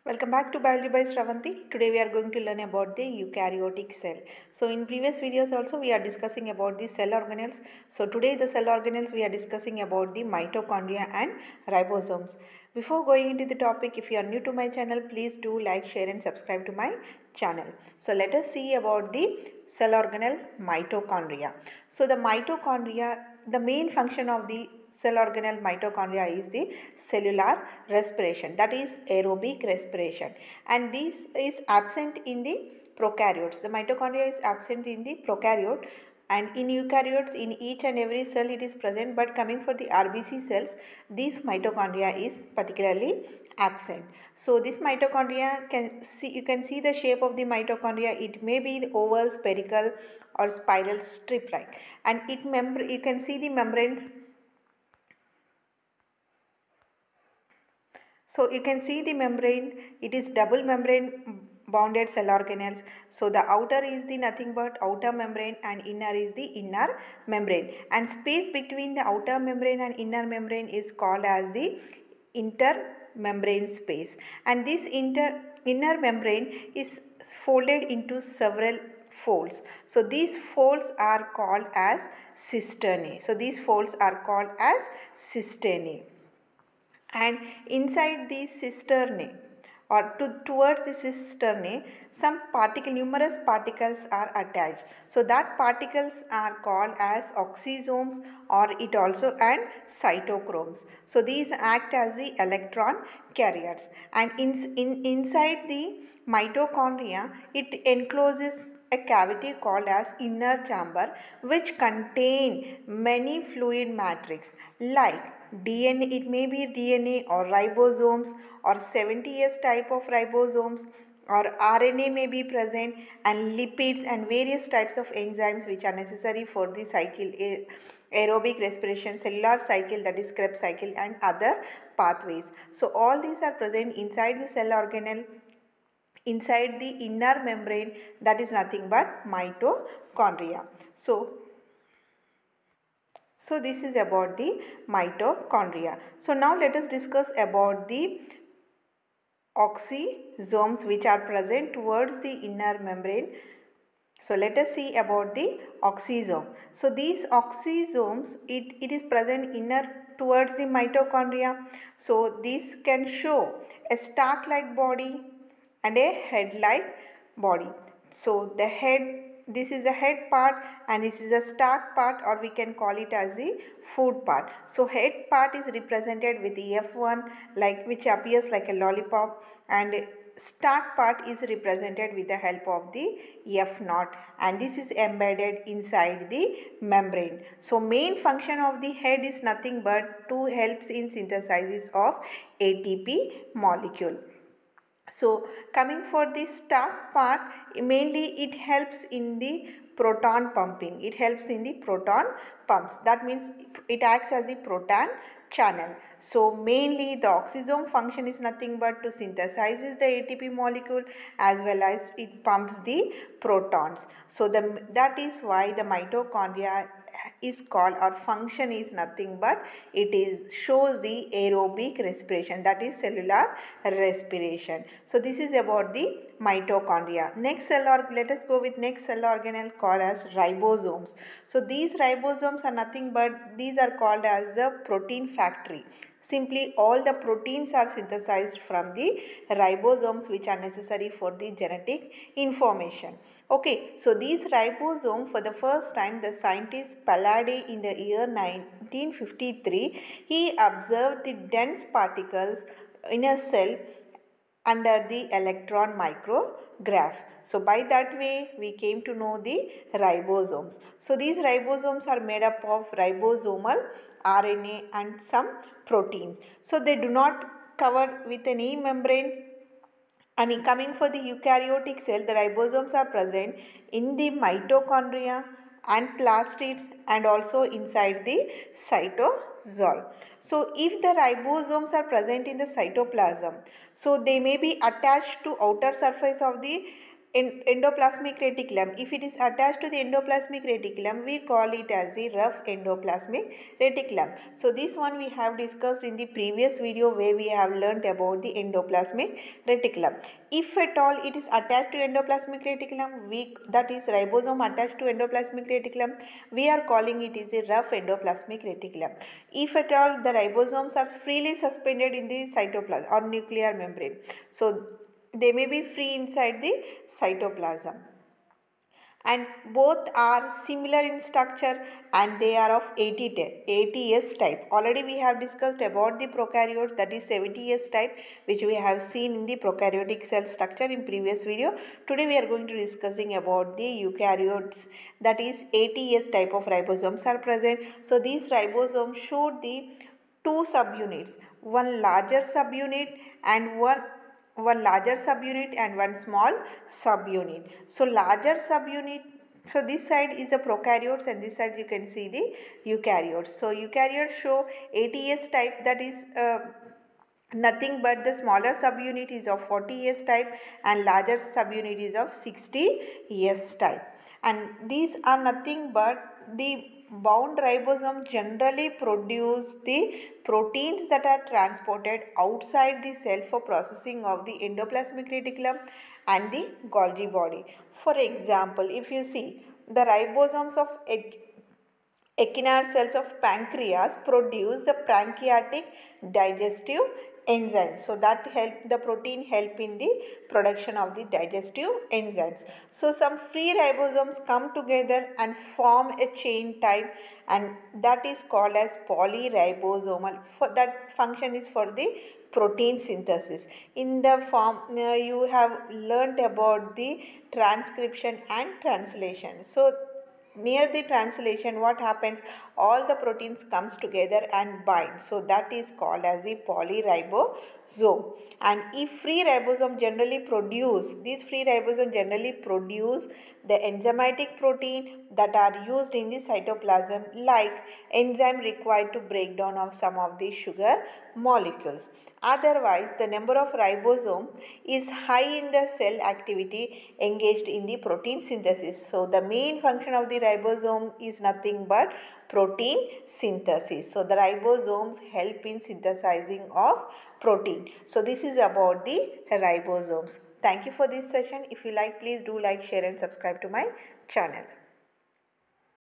Welcome back to Biology by Shravanti. Today we are going to learn about the eukaryotic cell. So in previous videos also we are discussing about the cell organelles. So today the cell organelles we are discussing about the mitochondria and ribosomes. Before going into the topic, if you are new to my channel, please do like, share and subscribe to my channel. So let us see about the cell organelle mitochondria. So the mitochondria, the main function of the cell organelle mitochondria is the cellular respiration, that is aerobic respiration, and this is absent in the prokaryotes. The mitochondria is absent in the prokaryote, and in eukaryotes in each and every cell it is present, but coming for the RBC cells this mitochondria is particularly absent. So this mitochondria you can see the shape of the mitochondria. It may be the oval, spherical or spiral strip like, and you can see the membranes. So you can see the membrane, it is double membrane bounded cell organelles. So the outer is the nothing but outer membrane and inner is the inner membrane, and space between the outer membrane and inner membrane is called as the intermembrane space, and this inner membrane is folded into several folds. So these folds are called as cisternae. So these folds are called as cisternae, and inside the cisternae or towards the cisternae some numerous particles are attached. So that particles are called as oxysomes or it also and cytochromes. So these act as the electron carriers, and inside the mitochondria it encloses a cavity called as inner chamber, which contain many fluid matrix like DNA. It may be DNA or ribosomes or 70S type of ribosomes, or RNA may be present, and lipids and various types of enzymes which are necessary for the cycle, aerobic respiration, cellular cycle, that is Krebs cycle, and other pathways. So all these are present inside the cell organelle, inside the inner membrane, that is nothing but mitochondria. So this is about the mitochondria. So now let us discuss about the oxysomes which are present towards the inner membrane. So let us see about the oxysome. So these oxysomes, it is present inner towards the mitochondria. So this can show a stalk-like body and a head-like body. So the head, this is the head part and this is the stalk part, or we can call it as the food part. So head part is represented with the F1, like which appears like a lollipop, and stalk part is represented with the help of the F0, and this is embedded inside the membrane. So main function of the head is nothing but to helps in synthesis of ATP molecule. So coming for the stalk part, mainly it helps in the proton pumping. It helps in the proton pumps. That means it acts as the proton channel. So mainly the oxysome function is nothing but to synthesizes the ATP molecule as well as it pumps the protons. So that is why the mitochondria is called, or function is nothing but it is shows the aerobic respiration, that is cellular respiration. So this is about the mitochondria. Let us go with next cell organelle called as ribosomes. So these ribosomes are nothing but these are called as the protein factory. Simply all the proteins are synthesized from the ribosomes which are necessary for the genetic information. Okay, so these ribosome, for the first time the scientist Pallade in the year 1953, he observed the dense particles in a cell under the electron micrograph. So by that way we came to know the ribosomes. So these ribosomes are made up of ribosomal RNA and some proteins. So they do not cover with any membrane. And coming for the eukaryotic cell, the ribosomes are present in the mitochondria and plastids and also inside the cytosol. So if the ribosomes are present in the cytoplasm, so they may be attached to outer surface of the endoplasmic reticulum. If it is attached to the endoplasmic reticulum, we call it as the rough endoplasmic reticulum. So this one we have discussed in the previous video where we have learnt about the endoplasmic reticulum. If at all it is attached to endoplasmic reticulum, that is ribosome attached to endoplasmic reticulum, we are calling it is a rough endoplasmic reticulum. If at all the ribosomes are freely suspended in the cytoplasm or nuclear membrane, so they may be free inside the cytoplasm, and both are similar in structure and they are of 80S type. Already we have discussed about the prokaryotes, that is 70S type, which we have seen in the prokaryotic cell structure in previous video. Today we are going to discussing about the eukaryotes, that is 80S type of ribosomes are present. So these ribosomes show the two subunits, one larger subunit and one larger subunit and one small subunit. So larger subunit, so this side is the prokaryotes and this side you can see the eukaryotes. So eukaryotes show 80S type, that is nothing but the smaller subunit is of 40S type and larger subunit is of 60S type. And these are nothing but the bound ribosome generally produce the proteins that are transported outside the cell for processing of the endoplasmic reticulum and the Golgi body. For example, if you see the ribosomes of echinal cells of pancreas produce the pancreatic digestive enzymes. So that the protein help in the production of the digestive enzymes. So some free ribosomes come together and form a chain type, and that is called as polyribosomal. For that function is for the protein synthesis. In the form you have learnt about the transcription and translation. So near the translation, what happens, all the proteins comes together and bind, so that is called as the polyribosome. And if free ribosome generally produce, these free ribosome generally produce the enzymatic protein that are used in the cytoplasm, like enzyme required to break down of some of the sugar molecules. Otherwise, the number of ribosome is high in the cell activity engaged in the protein synthesis. So the main function of the ribosome is nothing but protein synthesis. So the ribosomes help in synthesizing of protein. So this is about the ribosomes. Thank you for this session. If you like, please do like, share and subscribe to my channel.